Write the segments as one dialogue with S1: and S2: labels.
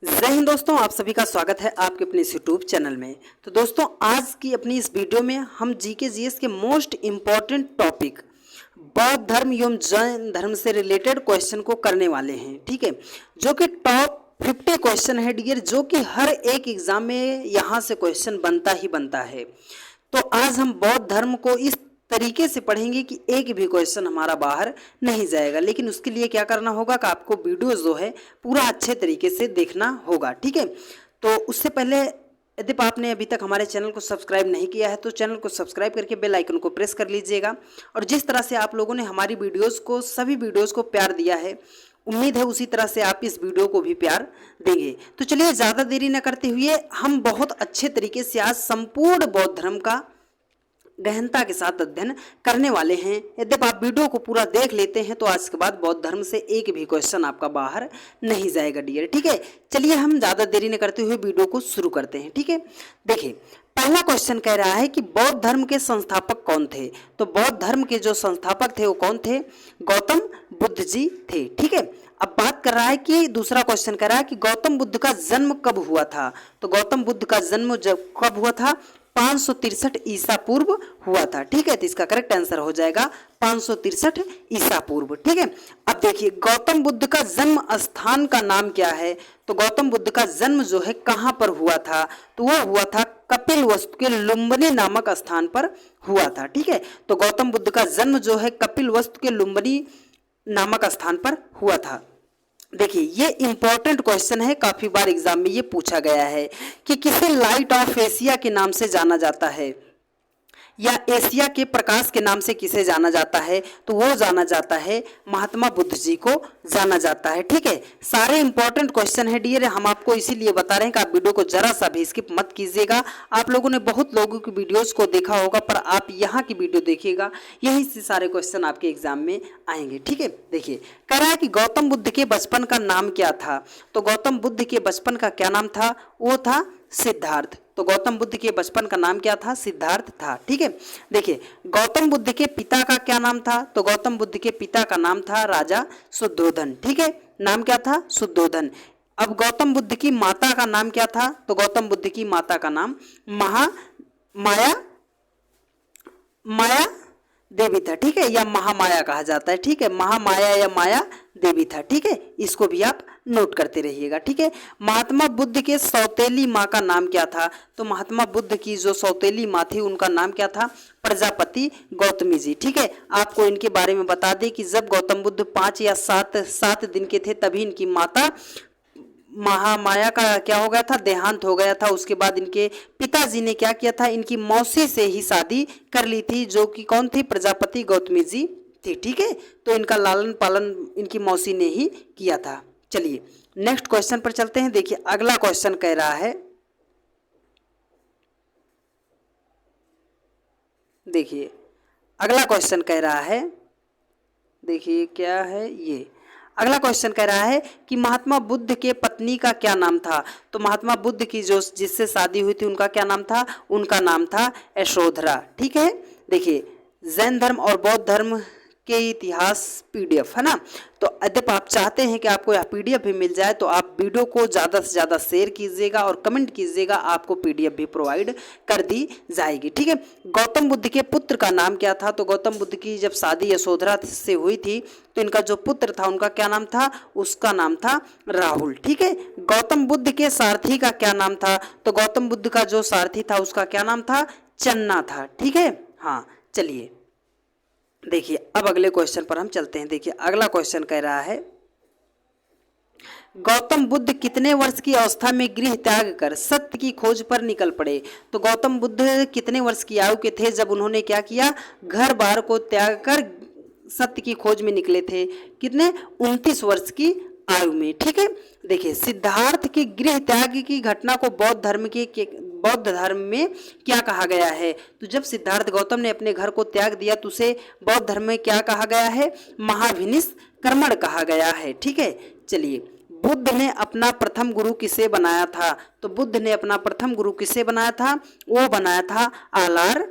S1: जय हिंद दोस्तों, आप सभी का स्वागत है आपके अपने इस यूट्यूब चैनल में। तो दोस्तों, आज की अपनी इस वीडियो में हम जीके जीएस के मोस्ट इम्पॉर्टेंट टॉपिक बौद्ध धर्म एवं जैन धर्म से रिलेटेड क्वेश्चन को करने वाले हैं। ठीक है, जो कि टॉप 50 क्वेश्चन है डियर, जो कि हर एक एग्जाम में यहाँ से क्वेश्चन बनता ही बनता है। तो आज हम बौद्ध धर्म को इस तरीके से पढ़ेंगे कि एक भी क्वेश्चन हमारा बाहर नहीं जाएगा। लेकिन उसके लिए क्या करना होगा कि आपको वीडियो जो है पूरा अच्छे तरीके से देखना होगा। ठीक है, तो उससे पहले यदि आपने अभी तक हमारे चैनल को सब्सक्राइब नहीं किया है तो चैनल को सब्सक्राइब करके बेल आइकन को प्रेस कर लीजिएगा। और जिस तरह से आप लोगों ने हमारी वीडियोस को, सभी वीडियोस को प्यार दिया है, उम्मीद है उसी तरह से आप इस वीडियो को भी प्यार देंगे। तो चलिए ज़्यादा देरी न करते हुए हम बहुत अच्छे तरीके से आज संपूर्ण बौद्ध धर्म का गहनता के साथ अध्ययन करने वाले हैं। यदि आप वीडियो को पूरा देख लेते हैं तो आज के बाद बौद्ध धर्म से एक भी क्वेश्चन आपका बाहर नहीं जाएगा डियर। ठीक है, चलिए हम ज़्यादा देरी न करते हुए वीडियो को शुरू करते हैं। ठीक है, देखिए पहला क्वेश्चन कह रहा है कि बौद्ध धर्म के संस्थापक कौन थे। तो बौद्ध धर्म के जो संस्थापक थे वो कौन थे? गौतम बुद्ध जी थे। ठीक है, अब बात कर रहा है कि दूसरा क्वेश्चन कह रहा है कि गौतम बुद्ध का जन्म कब हुआ था। तो गौतम बुद्ध का जन्म जब कब हुआ था? 563 ईसा पूर्व हुआ था। ठीक है, तो इसका करेक्ट आंसर हो जाएगा 563 ईसा पूर्व। ठीक है, अब देखिए गौतम बुद्ध का जन्म स्थान का नाम क्या है। तो गौतम बुद्ध का जन्म जो है कहाँ पर हुआ था? तो वो हुआ था कपिल वस्तु के लुम्बिनी नामक स्थान पर हुआ था। ठीक है, तो गौतम बुद्ध का जन्म जो है कपिल वस्तु के लुम्बिनी नामक स्थान पर हुआ था। देखिए ये इंपॉर्टेंट क्वेश्चन है, काफी बार एग्जाम में ये पूछा गया है कि किसे लाइट ऑफ एशिया के नाम से जाना जाता है या एशिया के प्रकाश के नाम से किसे जाना जाता है। तो वो जाना जाता है महात्मा बुद्ध जी को जाना जाता है। ठीक है, सारे इंपॉर्टेंट क्वेश्चन है डियर, हम आपको इसीलिए बता रहे हैं कि आप वीडियो को जरा सा भी स्किप मत कीजिएगा। आप लोगों ने बहुत लोगों की वीडियोस को देखा होगा, पर आप यहाँ की वीडियो देखिएगा, यही से सारे क्वेश्चन आपके एग्जाम में आएंगे। ठीक है, देखिए कह रहा है कि गौतम बुद्ध के बचपन का नाम क्या था। तो गौतम बुद्ध के बचपन का क्या नाम था? वो था सिद्धार्थ। तो गौतम बुद्ध के बचपन का नाम क्या था? सिद्धार्थ था। ठीक है, देखिए गौतम बुद्ध के पिता का क्या नाम था। तो गौतम बुद्ध के पिता का नाम था राजा शुद्धोधन। ठीक है, नाम क्या था? शुद्धोधन। अब गौतम बुद्ध की माता का नाम क्या था? तो गौतम बुद्ध की माता का नाम माया देवी था। ठीक है, या महामाया कहा जाता है। ठीक है, महामाया या माया देवी था। ठीक है, इसको भी आप नोट करते रहिएगा। ठीक है, महात्मा बुद्ध के सौतेली माँ का नाम क्या था। तो महात्मा बुद्ध की जो सौतेली माँ थी उनका नाम क्या था? प्रजापति गौतमी जी। ठीक है, आपको इनके बारे में बता दें कि जब गौतम बुद्ध 5 या 7 दिन के थे तभी इनकी माता महामाया का क्या हो गया था? देहांत हो गया था। उसके बाद इनके पिताजी ने क्या किया था? इनकी मौसी से ही शादी कर ली थी, जो कि कौन थी? प्रजापति गौतमी जी थी। ठीक है, तो इनका लालन पालन इनकी मौसी ने ही किया था। चलिए नेक्स्ट क्वेश्चन पर चलते हैं। देखिए अगला क्वेश्चन कह रहा है, देखिए अगला क्वेश्चन कह रहा है, देखिए क्या है ये। अगला क्वेश्चन कह रहा है कि महात्मा बुद्ध के पत्नी का क्या नाम था। तो महात्मा बुद्ध की जो जिससे शादी हुई थी उनका क्या नाम था? उनका नाम था यशोधरा। ठीक है, देखिए जैन धर्म और बौद्ध धर्म के इतिहास पीडीएफ है ना। तो यदि आप चाहते हैं कि आपको यह पीडीएफ भी मिल जाए तो आप वीडियो को ज़्यादा से ज़्यादा शेयर कीजिएगा और कमेंट कीजिएगा, आपको पीडीएफ भी प्रोवाइड कर दी जाएगी। ठीक है, गौतम बुद्ध के पुत्र का नाम क्या था। तो गौतम बुद्ध की जब शादी यशोधरा से हुई थी तो इनका जो पुत्र था उनका क्या नाम था? उसका नाम था राहुल। ठीक है, गौतम बुद्ध के सारथी का क्या नाम था। तो गौतम बुद्ध का जो सारथी था उसका क्या नाम था? चन्ना था। ठीक है, हाँ चलिए देखिए अब अगले क्वेश्चन पर हम चलते हैं। देखिए अगला क्वेश्चन कह रहा है, गौतम बुद्ध कितने वर्ष की अवस्था में गृह त्याग कर सत्य की खोज पर निकल पड़े। तो गौतम बुद्ध कितने वर्ष की आयु के थे जब उन्होंने क्या किया? घर बार को त्याग कर सत्य की खोज में निकले थे। कितने? 29 वर्ष की आयु में। ठीक है, देखिए सिद्धार्थ के गृह त्याग की घटना को बौद्ध धर्म में क्या कहा गया है। तो जब सिद्धार्थ गौतम ने अपने घर को त्याग दिया तो उसे बौद्ध धर्म में क्या कहा गया है? महाविनिष्क्रमण कहा गया है। ठीक है, चलिए बुद्ध ने अपना प्रथम गुरु किसे बनाया था। तो बुद्ध ने अपना प्रथम गुरु किसे बनाया था? वो बनाया था आलार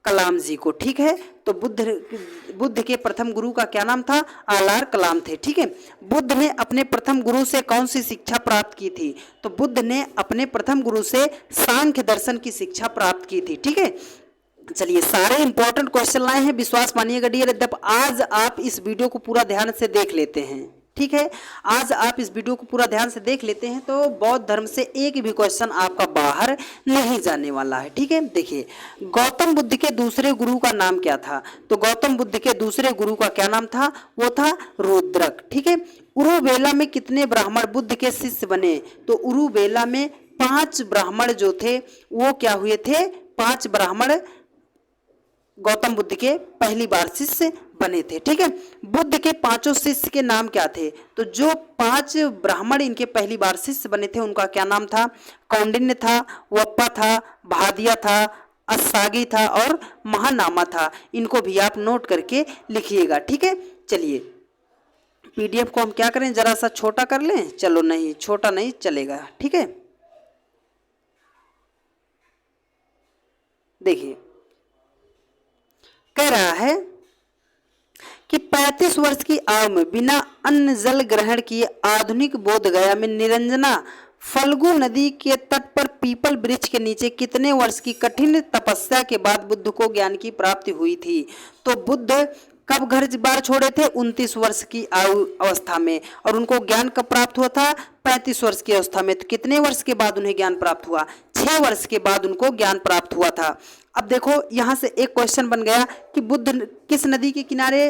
S1: कलाम जी को। ठीक है, तो बुद्ध के प्रथम गुरु का क्या नाम था? आर कलाम थे। ठीक है, बुद्ध ने अपने प्रथम गुरु से कौन सी शिक्षा प्राप्त की थी? तो बुद्ध ने अपने प्रथम गुरु से सांख्य दर्शन की शिक्षा प्राप्त की थी। ठीक है, चलिए सारे इंपॉर्टेंट क्वेश्चन लाए हैं, विश्वास मानिएगा डियर अध्यापक, आज आप इस वीडियो को पूरा ध्यान से देख लेते हैं। ठीक है, आज आप इस वीडियो को पूरा ध्यान से देख लेते हैं तो बौद्ध धर्म से एक भी क्वेश्चन आपका बाहर नहीं जाने वाला है। ठीक है, देखिए गौतम बुद्ध के दूसरे गुरु का नाम क्या था? तो गौतम बुद्ध के दूसरे गुरु का क्या नाम था? वो था रुद्रक। ठीक है, उरुवेला में कितने ब्राह्मण बुद्ध के शिष्य बने? तो उरुवेला में 5 ब्राह्मण जो थे वो क्या हुए थे? 5 ब्राह्मण गौतम बुद्ध के पहली बार शिष्य बने थे। ठीक है, बुद्ध के 5 शिष्य के नाम क्या थे? तो जो 5 ब्राह्मण इनके पहली बार शिष्य बने थे उनका क्या नाम था? कौंडिन्य था, वप्पा था, भादिया था, अस्सागी था और महानामा था। इनको भी आप नोट करके लिखिएगा। ठीक है, चलिए पीडीएफ को हम क्या करें, जरा सा छोटा कर लें। चलो नहीं, छोटा नहीं चलेगा। ठीक है, देखिए कह रहा है कि 35 वर्ष की आयु में बिना अन्न जल ग्रहण किए आधुनिक बोध गया में निरंजना फल्गु नदी के तट पर पीपल वृक्ष के नीचे कितने वर्ष की कठिन तपस्या के बाद बुद्ध को ज्ञान की प्राप्ति हुई थी? तो बुद्ध कब घर बार छोड़े थे? 29 वर्ष की आयु अवस्था में, और उनको ज्ञान कब प्राप्त हुआ था? 35 वर्ष की अवस्था में। तो कितने वर्ष के बाद उन्हें ज्ञान प्राप्त हुआ? 6 वर्ष के बाद उनको ज्ञान प्राप्त हुआ था। अब देखो यहाँ से एक क्वेश्चन बन गया कि बुद्ध किस नदी के किनारे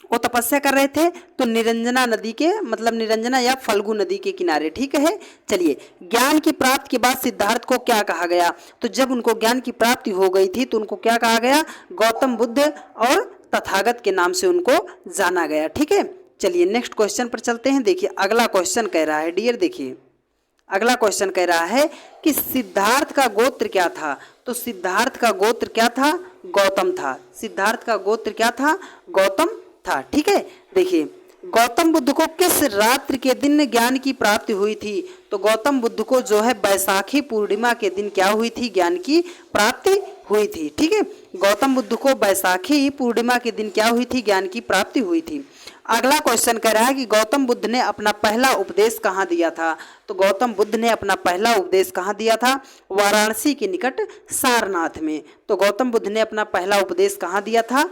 S1: वो तपस्या कर रहे थे? तो निरंजना नदी के, मतलब निरंजना या फल्गु नदी के किनारे। ठीक है, चलिए ज्ञान की प्राप्ति के बाद सिद्धार्थ को क्या कहा गया? तो जब उनको ज्ञान की प्राप्ति हो गई थी तो उनको क्या कहा गया? गौतम बुद्ध और तथागत के नाम से उनको जाना गया। ठीक है, चलिए नेक्स्ट क्वेश्चन पर चलते हैं। देखिए अगला क्वेश्चन कह रहा है डियर, देखिए अगला क्वेश्चन कह रहा है कि सिद्धार्थ का गोत्र क्या था? तो सिद्धार्थ का गोत्र क्या था? गौतम था। सिद्धार्थ का गोत्र क्या था? गौतम था। ठीक है, देखिए गौतम बुद्ध को किस रात्रि के दिन ज्ञान की प्राप्ति हुई थी? तो गौतम बुद्ध को जो है बैसाखी पूर्णिमा के दिन क्या हुई थी? ज्ञान की प्राप्ति हुई थी। ठीक है, गौतम बुद्ध को बैसाखी पूर्णिमा के दिन क्या हुई थी? ज्ञान की प्राप्ति हुई थी। अगला क्वेश्चन कह रहा है कि गौतम बुद्ध ने अपना पहला उपदेश कहाँ दिया था? तो गौतम बुद्ध ने अपना पहला उपदेश कहाँ दिया था? वाराणसी के निकट सारनाथ में। तो गौतम बुद्ध ने अपना पहला उपदेश कहाँ दिया था?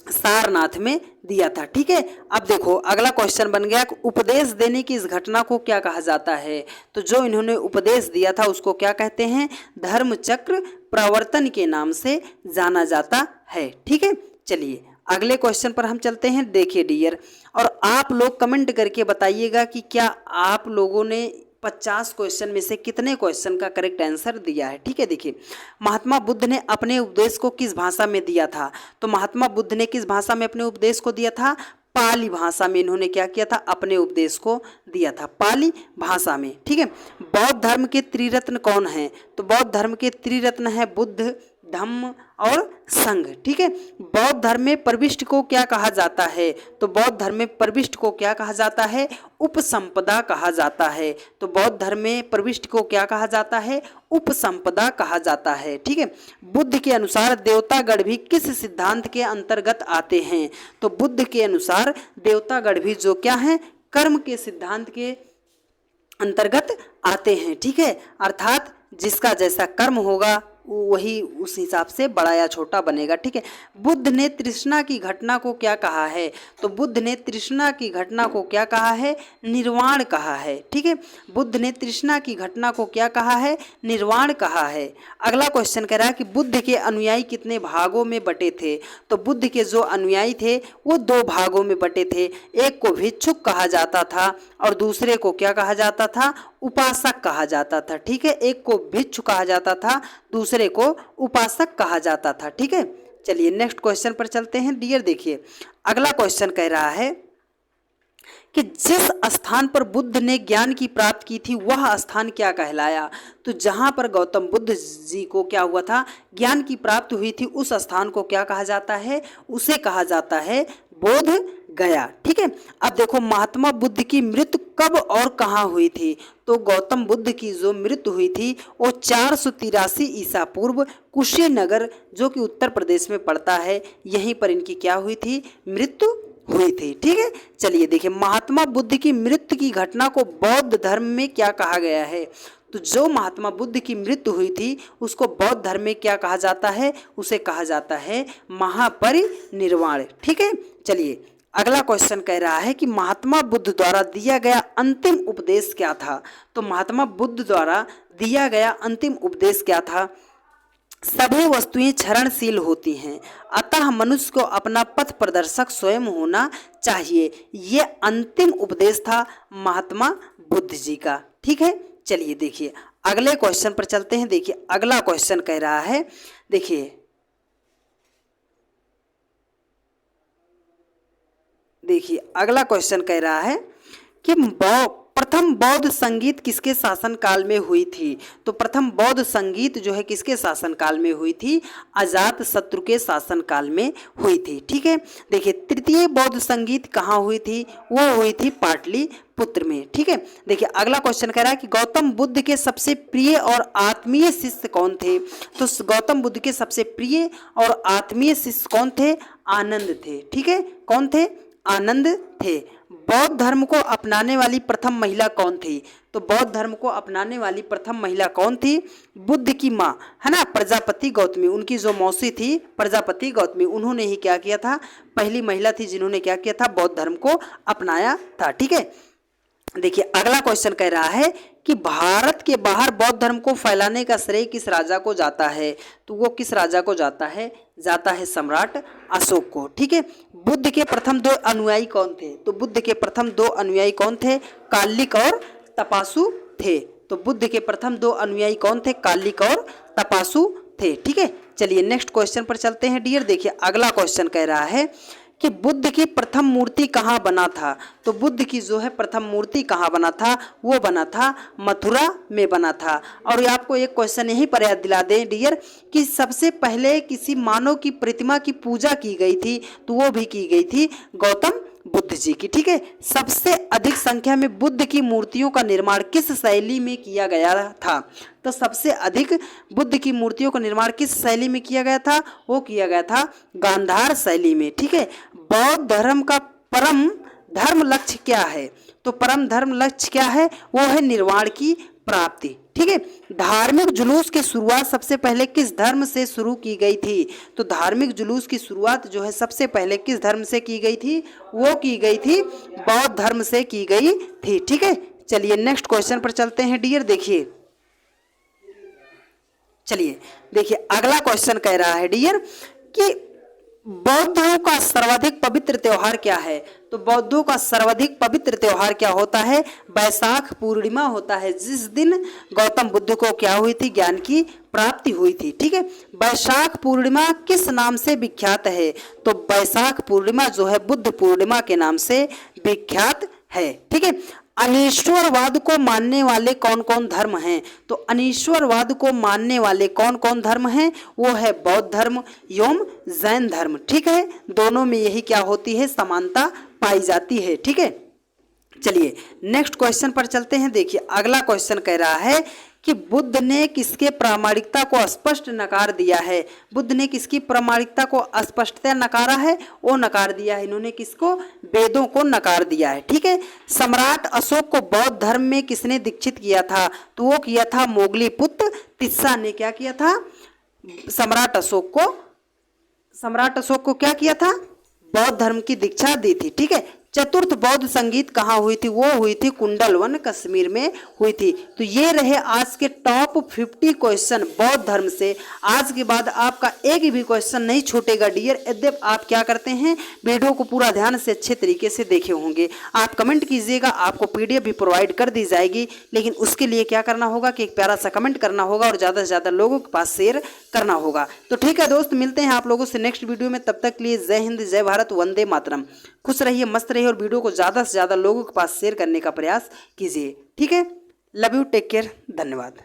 S1: सारनाथ में दिया था। ठीक है, अब देखो अगला क्वेश्चन बन गया, उपदेश देने की इस घटना को क्या कहा जाता है? तो जो इन्होंने उपदेश दिया था उसको क्या कहते हैं? धर्म चक्र प्रवर्तन के नाम से जाना जाता है। ठीक है, चलिए अगले क्वेश्चन पर हम चलते हैं। देखिए डियर, और आप लोग कमेंट करके बताइएगा कि क्या आप लोगों ने 50 क्वेश्चन में से कितने क्वेश्चन का करेक्ट आंसर दिया है। ठीक है, देखिए महात्मा बुद्ध ने अपने उपदेश को किस भाषा में दिया था? तो महात्मा बुद्ध ने किस भाषा में अपने उपदेश को दिया था? पाली भाषा में इन्होंने क्या किया था? अपने उपदेश को दिया था, पाली भाषा में। ठीक है, बौद्ध धर्म के त्रिरत्न कौन हैं? तो बौद्ध धर्म के त्रिरत्न है बुद्ध, धम्म और संघ। ठीक है, बौद्ध धर्म में प्रविष्ट को क्या कहा जाता है? तो बौद्ध धर्म में प्रविष्ट को क्या कहा जाता है? उपसंपदा कहा जाता है। तो बौद्ध धर्म में प्रविष्ट को क्या कहा जाता है? उपसंपदा कहा जाता है। ठीक है, बुद्ध के अनुसार देवतागण भी किस सिद्धांत के अंतर्गत आते हैं? तो बुद्ध के अनुसार देवतागण भी जो क्या है? कर्म के सिद्धांत के अंतर्गत आते हैं। ठीक है, अर्थात जिसका जैसा कर्म होगा वही उस हिसाब से बड़ा या छोटा बनेगा। ठीक है, बुद्ध ने तृष्णा की घटना को क्या कहा है? तो बुद्ध ने तृष्णा की घटना को क्या कहा है? निर्वाण कहा है। ठीक है, बुद्ध ने तृष्णा की घटना को क्या कहा है? निर्वाण कहा है। अगला क्वेश्चन कह रहा है कि बुद्ध के अनुयायी कितने भागों में बटे थे? तो बुद्ध के जो अनुयायी थे वो 2 भागों में बटे थे। एक को भिक्षुक कहा जाता था और दूसरे को क्या कहा जाता था? उपासक कहा जाता था। ठीक है, एक को भिक्षु कहा जाता था, दूसरे को उपासक कहा जाता था। ठीक है, चलिए नेक्स्ट क्वेश्चन पर चलते हैं डियर। देखिए अगला क्वेश्चन कह रहा है कि जिस स्थान पर बुद्ध ने ज्ञान की प्राप्ति की थी वह स्थान क्या कहलाया? तो जहाँ पर गौतम बुद्ध जी को क्या हुआ था? ज्ञान की प्राप्ति हुई थी, उस स्थान को क्या कहा जाता है? उसे कहा जाता है बोध गया। ठीक है, अब देखो महात्मा बुद्ध की मृत्यु कब और कहाँ हुई थी? तो गौतम बुद्ध की जो मृत्यु हुई थी वो 483 ईसा पूर्व कुशीनगर, जो कि उत्तर प्रदेश में पड़ता है, यहीं पर इनकी क्या हुई थी? मृत्यु हुई थी। ठीक है, चलिए देखिए महात्मा बुद्ध की मृत्यु की घटना को बौद्ध धर्म में क्या कहा गया है? तो जो महात्मा बुद्ध की मृत्यु हुई थी उसको बौद्ध धर्म में क्या कहा जाता है? उसे कहा जाता है महापरिनिर्वाण। ठीक है, चलिए अगला क्वेश्चन कह रहा है कि महात्मा बुद्ध द्वारा दिया गया अंतिम उपदेश क्या था? तो महात्मा बुद्ध द्वारा दिया गया अंतिम उपदेश क्या था? सभी वस्तुएं क्षरणशील होती हैं, अतः मनुष्य को अपना पथ प्रदर्शक स्वयं होना चाहिए। ये अंतिम उपदेश था महात्मा बुद्ध जी का। ठीक है, चलिए देखिए अगले क्वेश्चन पर चलते हैं। देखिए अगला क्वेश्चन कह रहा है, देखिए अगला क्वेश्चन कह रहा है कि प्रथम बौद्ध संगीत किसके शासन काल में हुई थी? तो प्रथम बौद्ध संगीत जो है किसके शासन काल में हुई थी? अजात शत्रु के शासन काल में हुई थी। ठीक है, देखिए तृतीय बौद्ध संगीत कहाँ हुई थी? वो हुई थी पाटलिपुत्र में। ठीक है, देखिए अगला क्वेश्चन कह रहा है कि गौतम बुद्ध के सबसे प्रिय और आत्मीय शिष्य कौन थे? तो गौतम बुद्ध के सबसे प्रिय और आत्मीय शिष्य कौन थे? आनंद थे। ठीक है, कौन थे? आनंद थे। बौद्ध धर्म को अपनाने वाली प्रथम महिला कौन थी? तो बौद्ध धर्म को अपनाने वाली प्रथम महिला कौन थी? बुद्ध की माँ है ना, प्रजापति गौतमी। उनकी जो मौसी थी प्रजापति गौतमी, उन्होंने ही क्या किया था? पहली महिला थी जिन्होंने क्या किया था? बौद्ध धर्म को अपनाया था। ठीक है, देखिए अगला क्वेश्चन कह रहा है कि भारत के बाहर बौद्ध धर्म को फैलाने का श्रेय किस राजा को जाता है? तो वो किस राजा को जाता है? जाता है सम्राट अशोक को। ठीक है, बुद्ध के प्रथम दो अनुयायी कौन थे? तो बुद्ध के प्रथम दो अनुयायी कौन थे? कालिक और तपासु थे। तो बुद्ध के प्रथम दो अनुयायी कौन थे? कालिक और तपासु थे। ठीक है, चलिए नेक्स्ट क्वेश्चन पर चलते हैं डियर। देखिए अगला क्वेश्चन कह रहा है कि बुद्ध की प्रथम मूर्ति कहाँ बना था? तो बुद्ध की जो है प्रथम मूर्ति कहाँ बना था? वो बना था मथुरा में बना था। और आपको एक क्वेश्चन यहीं पर याद दिला दें डियर कि सबसे पहले किसी मानव की प्रतिमा की पूजा की गई थी, तो वो भी की गई थी गौतम बुद्ध जी की। ठीक है, सबसे अधिक संख्या में बुद्ध की मूर्तियों का निर्माण किस शैली में किया गया था? तो सबसे अधिक बुद्ध की मूर्तियों का निर्माण किस शैली में किया गया था? वो किया गया था गांधार शैली में। ठीक है, बौद्ध धर्म का परम धर्म लक्ष्य क्या है? तो परम धर्म लक्ष्य क्या है? वो है निर्वाण की प्राप्ति। ठीक है, धार्मिक जुलूस की शुरुआत सबसे पहले किस धर्म से शुरू की गई थी? तो धार्मिक जुलूस की शुरुआत जो है सबसे पहले किस धर्म से की गई थी? वो की गई थी बौद्ध धर्म से की गई थी। ठीक है, चलिए नेक्स्ट क्वेश्चन पर चलते हैं डियर। देखिए अगला क्वेश्चन कह रहा है डियर कि बौद्धों का सर्वाधिक पवित्र त्योहार क्या है? तो बौद्धों का सर्वाधिक पवित्र त्योहार क्या होता है? वैशाख पूर्णिमा होता है, जिस दिन गौतम बुद्ध को क्या हुई थी? ज्ञान की प्राप्ति हुई थी। ठीक है, वैशाख पूर्णिमा किस नाम से विख्यात है? तो वैशाख पूर्णिमा जो है बुद्ध पूर्णिमा के नाम से विख्यात है। ठीक है, अनीश्वरवाद को मानने वाले कौन कौन धर्म हैं? तो अनीश्वरवाद को मानने वाले कौन कौन धर्म हैं? वो है बौद्ध धर्म एवं जैन धर्म। ठीक है, दोनों में यही क्या होती है? समानता पाई जाती है। ठीक है, चलिए नेक्स्ट क्वेश्चन पर चलते हैं। देखिए अगला क्वेश्चन कह रहा है कि बुद्ध ने किसके प्रामाणिकता को स्पष्ट नकार दिया है? बुद्ध ने किसकी प्रामाणिकता को स्पष्टतः नकारा है? वो नकार दिया है इन्होंने किसको? वेदों को नकार दिया है। ठीक है, सम्राट अशोक को बौद्ध धर्म में किसने दीक्षित किया था? तो वो किया था मोगली पुत्र तिस्सा ने। क्या किया था? सम्राट अशोक को क्या किया था? बौद्ध धर्म की दीक्षा दी थी। ठीक है, चतुर्थ बौद्ध संगीत कहाँ हुई थी? वो हुई थी कुंडलवन कश्मीर में हुई थी। तो ये रहे आज के टॉप 50 क्वेश्चन बौद्ध धर्म से। आज के बाद आपका एक भी क्वेश्चन नहीं छूटेगा डियर, यद्यप आप क्या करते हैं? वीडियो को पूरा ध्यान से अच्छे तरीके से देखे होंगे। आप कमेंट कीजिएगा, आपको PDF भी प्रोवाइड कर दी जाएगी, लेकिन उसके लिए क्या करना होगा कि एक प्यारा सा कमेंट करना होगा और ज़्यादा से ज़्यादा लोगों के पास शेयर करना होगा। तो ठीक है दोस्त, मिलते हैं आप लोगों से नेक्स्ट वीडियो में। तब तक के लिए जय हिंद, जय भारत, वंदे मातरम। खुश रहिए, मस्त रहिए और वीडियो को ज़्यादा से ज़्यादा लोगों के पास शेयर करने का प्रयास कीजिए। ठीक है, लव यू, टेक केयर, धन्यवाद।